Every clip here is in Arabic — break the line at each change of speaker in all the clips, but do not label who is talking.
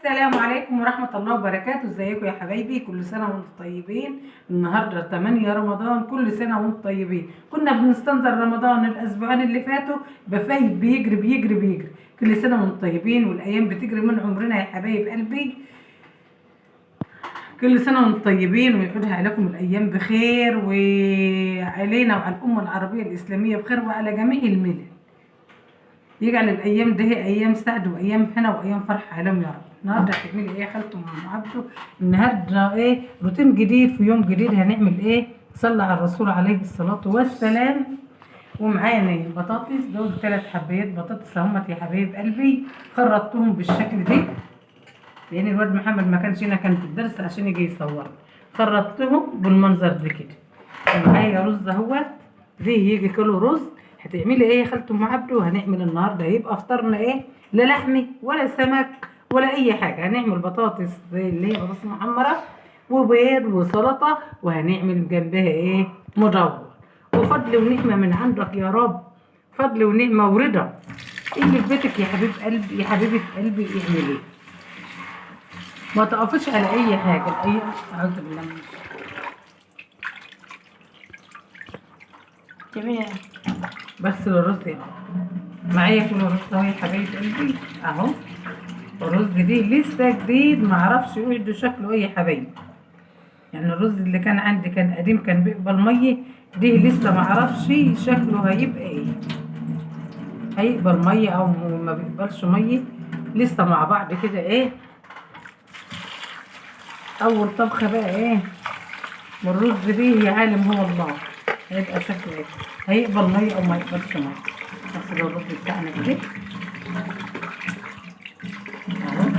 السلام عليكم ورحمة الله وبركاته. ازيكم يا حبايبي؟ كل سنة وانتم طيبين. النهاردة 8 رمضان، كل سنة وانتم طيبين. كنا بنستنظر رمضان الاسبوعين اللي فاتوا، بفايت بيجري بيجري بيجري. كل سنة وانتم طيبين، والايام بتجري من عمرنا يا حبايب قلبي. كل سنة وانتم طيبين، ويعودها عليكم الايام بخير، وعلينا وعلى الامة العربية الاسلامية بخير، وعلى جميع الملل. يجعل الايام دي ايام سعد وايام هنا وايام فرح عليهم يا رب. النهارده هتعملي ايه يا خالته ام عبده؟ النهارده ايه؟ روتين جديد في يوم جديد. هنعمل ايه؟ صلى على الرسول عليه الصلاه والسلام. ومعانا بطاطس، دول 3 حبايات بطاطس اهمت يا حبايب قلبي. خرطتهم بالشكل ده لان الواد محمد ما كانش هنا، كان في الدرس عشان يجي يصور. خرطتهم بالمنظر ده كده. ومعايا رز اهوت، ده يجي كيلو رز. هتعملي ايه يا خالته ام عبده؟ هنعمل النهارده هيبقى فطرنا ايه؟ لا لحمه ولا سمك ولا اي حاجه. هنعمل بطاطس اللي هي بطاطس محمره وبيض وسلطه، وهنعمل جنبها ايه؟ مدور. وفضل ونعمه من عندك يا رب، فضل ونعمه ورضا. اللي في بيتك يا حبيب قلبي، يا حبيبه قلبي اعملي، ما تقفش على اي حاجه. اي اعوذ بالله من
جميل.
بس الرز اهو معايا كيلو رز اهو يا حبايب قلبي اهو. الرز دي لسه جديد، معرفش يقعد شكله ايه يا حبايبي. يعني الرز اللي كان عندي كان قديم، كان بيقبل ميه. دي لسه معرفش شكله هيبقى ايه، هيقبل ميه او ما بيقبلش ميه. لسه مع بعض كده ايه. اول طبخه بقى ايه والرز دي يا عالم هو الله هيبقى شكله ايه، هيقبل ميه او ما يقبلش ميه. نغسل الرز بتاعنا كده اهو.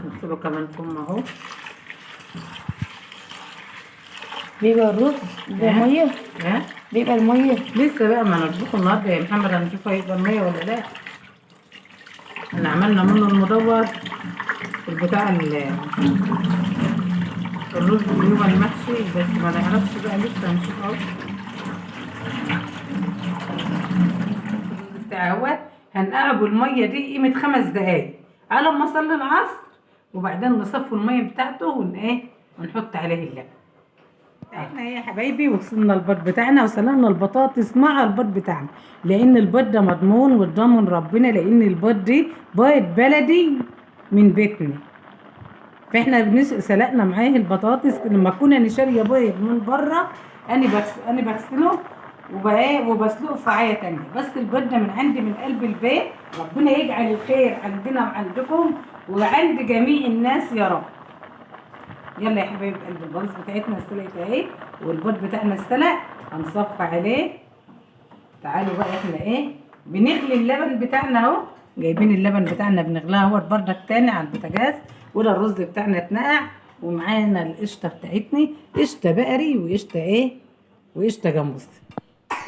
نغسله كمان ثم اهو.
بيبقى الرز بيبقى ميه،
ها
بيبقى الميه.
لسه بقى ما نطبخه النهارده يا محمد، هنشوف هيبقى الميه ولا لا. احنا عملنا منه المدور البتاع الرز اللي هو المحشي، بس ما نعرفش بقى لسه، هنشوف اهو. الرز بتاعي اهوت هنقعب الميه دي قيمه 5 دقايق على ما اصلي العصر، وبعدين نصفي الميه بتاعته ونحط عليه اللبن. احنا ايه يا حبايبي؟ وصلنا البيض بتاعنا وسلقنا البطاطس مع البيض بتاعنا، لان البيض ده مضمون وضامن ربنا، لان البيض دي بيض بلدي من بيتنا. فاحنا سلقنا معاه البطاطس. لما كنا نشتري بيض من بره انا بغسله وبسلقه في عية تانية، بس البيض ده من عندي من قلب البيت. ربنا يجعل الخير عندنا وعندكم وعند جميع الناس يا رب. يلا يا حبايب قلب، البطاطس بتاعتنا استلقت اهي، والبيض بتاعنا استلق. هنصفي عليه. تعالوا بقى احنا ايه بنغلي اللبن بتاعنا اهو. جايبين اللبن بتاعنا بنغلاه اهو بردك تاني على البوتاجاز. وده الرز بتاعنا اتنقع، ومعانا القشطه بتاعتنا، قشطه بقري وقشطه ايه وقشطه جاموس.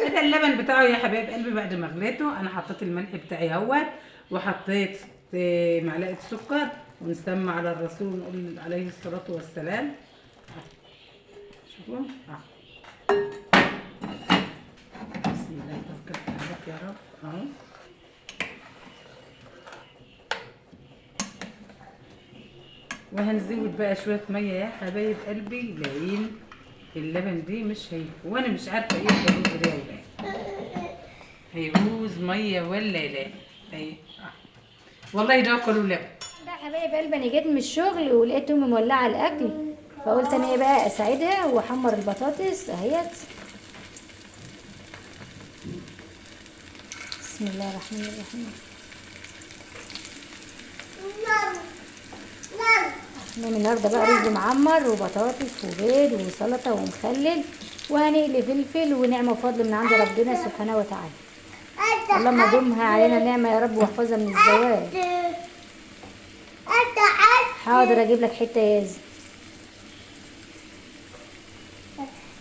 ده اللبن بتاعه يا حبايب قلبي. بعد ما غليته انا حطيت الملح بتاعي اهوت، وحطيت معلقه سكر، ونسمى على الرسول ونقول عليه الصلاه والسلام. شوفوا بسم الله توكلت عليك يا رب اهو. وهنزود بقى شويه ميه يا حبايب قلبي، لان اللبن دي مش وانا مش عارفه ايه الرز ده ولا هيبوظ ميه ولا لا. اهي والله ده كله لبن.
لا حبايب قلبي، انا جيت من الشغل ولقيت امي مولعه الاكل، فقلت انا ايه بقى اساعدها واحمر البطاطس اهيت. بسم الله الرحمن الرحيم. احنا النهارده بقى رز معمر وبطاطس وبيض وسلطه ومخلل، وهنقلي فلفل ونعمه وفضل من عند ربنا سبحانه وتعالى. اللهم ادومها علينا نعمه يا رب واحفظها من الزوال. حاضر اجيب لك حته ياز.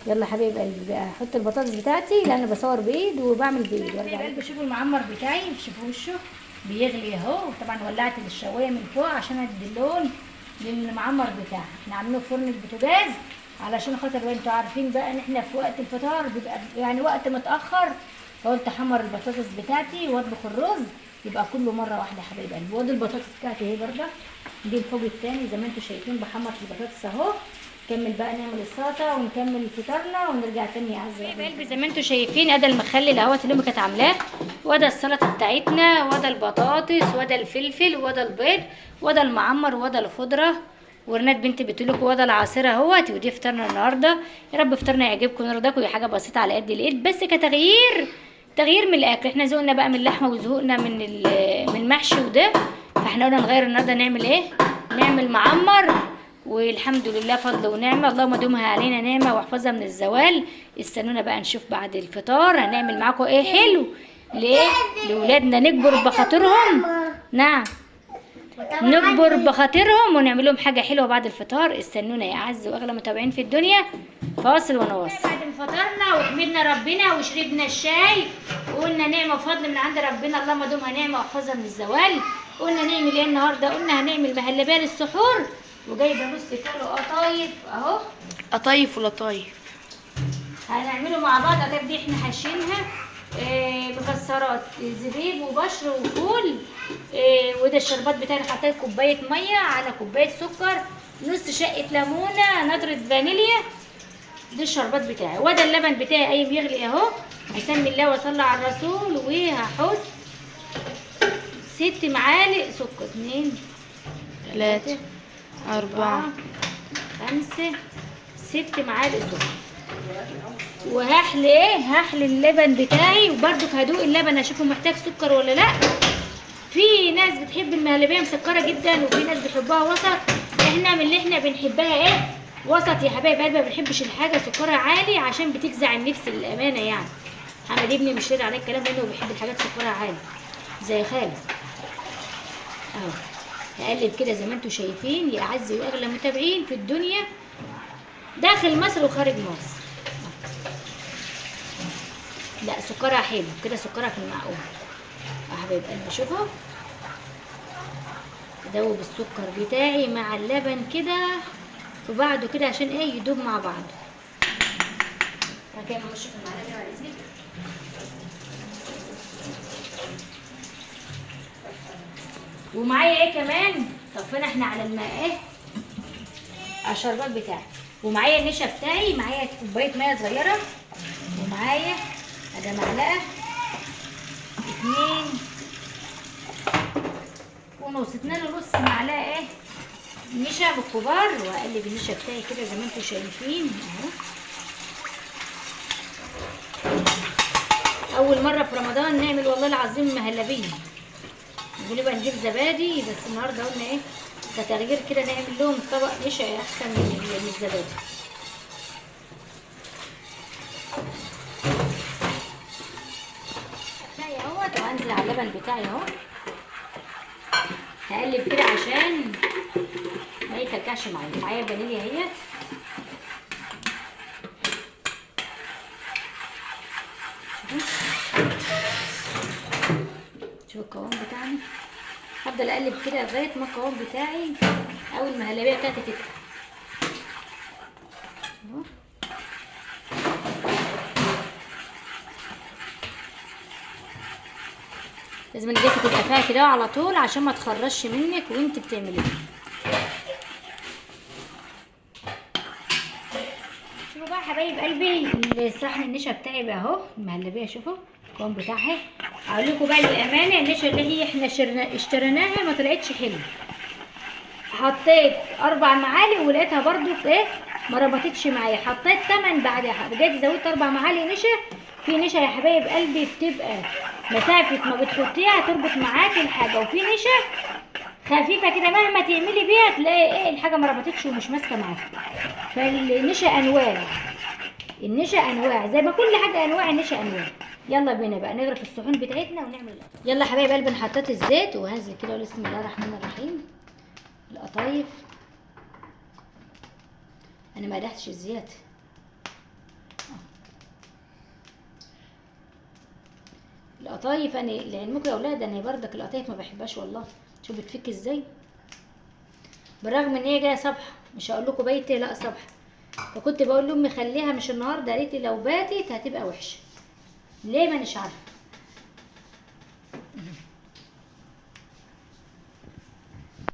يلا حبيب قلبي بقى احط البطاطس بتاعتي لان انا بصور بايد وبعمل بايد. حبيب قلبي شوفوا المعمر بتاعي، شوفوا وشه بيغلي اهو. طبعا ولعت الشوايه من فوق عشان ادي اللون للمعمر بتاعها. احنا عاملينه في فرن البوتاجاز علشان خاطر انتوا عارفين بقى ان احنا في وقت الفطار بيبقى يعني وقت متاخر، فقلت احمر البطاطس بتاعتي واطبخ الرز يبقى كله مره واحده. يا حبايب قلبي وادي البطاطس بتاعتي اهي برده، دي الفوق التاني زي ما انتوا شايفين بحمر في البطاطس اهو. نكمل بقى نعمل السلطه ونكمل فطارنا ونرجع تاني يا عزه. حبايب قلبي زي ما انتوا شايفين ادي المخلل اهوت اللي امي كانت عاملاه، وده السلطه بتاعتنا، وده البطاطس، وده الفلفل، وده البيض، وده المعمر، وده الخضره. ورنات بنتي بتقول لكم وده العصير اهوت، ودي فطارنا النهارده. يا رب فطارنا يعجبكم ويرضاكم. هي حاجه بسيطه على قد الايد بس كتغيير من الاكل. احنا ذوقنا بقى من اللحمه وزهقنا من المحشي وده، فاحنا قلنا نغير النهارده. نعمل ايه؟ نعمل معمر، والحمد لله فضل ونعمه. اللهم دومها علينا نعمه واحفظها من الزوال. استنونا بقى نشوف بعد الفطار هنعمل معاكم ايه حلو ليه لاولادنا، نكبر بخاطرهم. نعم نكبر بخاطرهم ونعمل لهم حاجه حلوه بعد الفطار. استنونا يا اعز واغلى متابعين في الدنيا. فاصل ونواصل. بعد ما فطرنا وحمدنا ربنا وشربنا الشاي وقلنا نعمه وفضل من عند ربنا، اللهم دومها نعمه واحفظها من الزوال. قلنا نعمل ايه النهارده؟ قلنا هنعمل مهلبيه للسحور، وجايبه نص كيلو قطايف اهو.
قطايف ولطايف
هنعمله مع بعض. قطايف دي احنا حاشينها مكسرات زبيب وبشر وفول. وده الشربات بتاعي، حطيت كوبايه ميه على كوبايه سكر، نص شقه ليمونه، نطره فانيليا. ده الشربات بتاعي. وده اللبن بتاعي قايم يغلي اهو. هسمي الله واصلي على الرسول. وهحط 6 معالق سكر. 2
3 4
5 6 معالق سكر. وهحلي ايه؟ هحلي اللبن بتاعي، وبرده هدوق اللبن اشوفه محتاج سكر ولا لا. في ناس بتحب المهلبيه مسكره جدا وفي ناس بتحبها وسط. احنا من اللي احنا بنحبها ايه؟ وسط يا حبايب قلبي. ما بنحبش الحاجه سكرها عالي عشان بتجزع النفس للامانه يعني. حمد ابني مش راضي عليه الكلام لانه بيحب الحاجات سكرها عالي زي خالد اهو. هقلب كده زي ما انتوا شايفين يا اعز واغلى متابعين في الدنيا داخل مصر وخارج مصر. لا سكرها حلو كده، سكرها في المعقول يا حبايب قلبي. شوفوا ادوب السكر بتاعي مع اللبن كده في بعضه كده عشان ايه؟ يدوب مع بعضه. كده نشوف المعلقه دي على اذنك. ومعايا ايه كمان؟ طفينا احنا على الماء ايه؟ على الشربات بتاعي. ومعايا النشا بتاعي، معايا كوبايه ميه صغيره، ومعايا ادي معلقه 2.5 معلقه ايه؟ نشا بالكبار. واقلب النشا بتاعي كده زي ما انتوا شايفين اهو. اول مره في رمضان نعمل والله العظيم مهلبيه. بنبقى نجيب زبادي بس النهارده قلنا ايه كتغيير كده نعمل لهم طبق نشا احسن من الزبادي. بتاعي اهوت وهنزل على اللبن بتاعي اهو. هقلب كده عشان ما يكلكعش معايا. معايا الفانيليا اهيت. شوفوا القوام بتاعنا. هفضل اقلب كده لغايه ما القوام بتاعي او المهلبيه بتاعتي تتقل. لازم ايديكي تبقى فيها كده على طول عشان ما تخرجش منك وانت بتعمليها. شوفوا بقى حبايب قلبي الصحن النشا بتاعي بقى اهو المهلبيه. شوفوا القوام بتاعها. اقول لكم بقى للامانه النشا اللي هي احنا اشتريناها ما طلعتش حلوه. حطيت 4 معالق ولقيتها برضو ايه ما ربطتش معايا. حطيت 8 بعدها رجعت زودت 4 معالق نشا. في نشا يا حبايب قلبي بتبقى مسافه ما بتحطيها تربط معاكي الحاجه، وفي نشا خفيفه كده مهما تعملي بيها تلاقي ايه الحاجه ما ربطتش ومش ماسكه معاكي. فالنشا انواع، النشا انواع زي ما كل حاجه انواع. النشا انواع. يلا بينا بقى نغرف الصحون بتاعتنا ونعمل القطايف. يلا حبايب قلبي، انا حطيت الزيت وهنزل كده، بسم الله الرحمن الرحيم. القطايف انا ما قدحتش الزيت. القطايف انا لعلمكم يا اولاد، انا بردك القطايف ما بحبهاش والله. شوف بتفك ازاي، بالرغم ان هي جايه صبح، مش هقول لكم بيتي لا صبح. فكنت بقول لامي خليها مش النهارده، قالت لي لو باتت هتبقى وحشه. ليه؟ مانيش عارفه.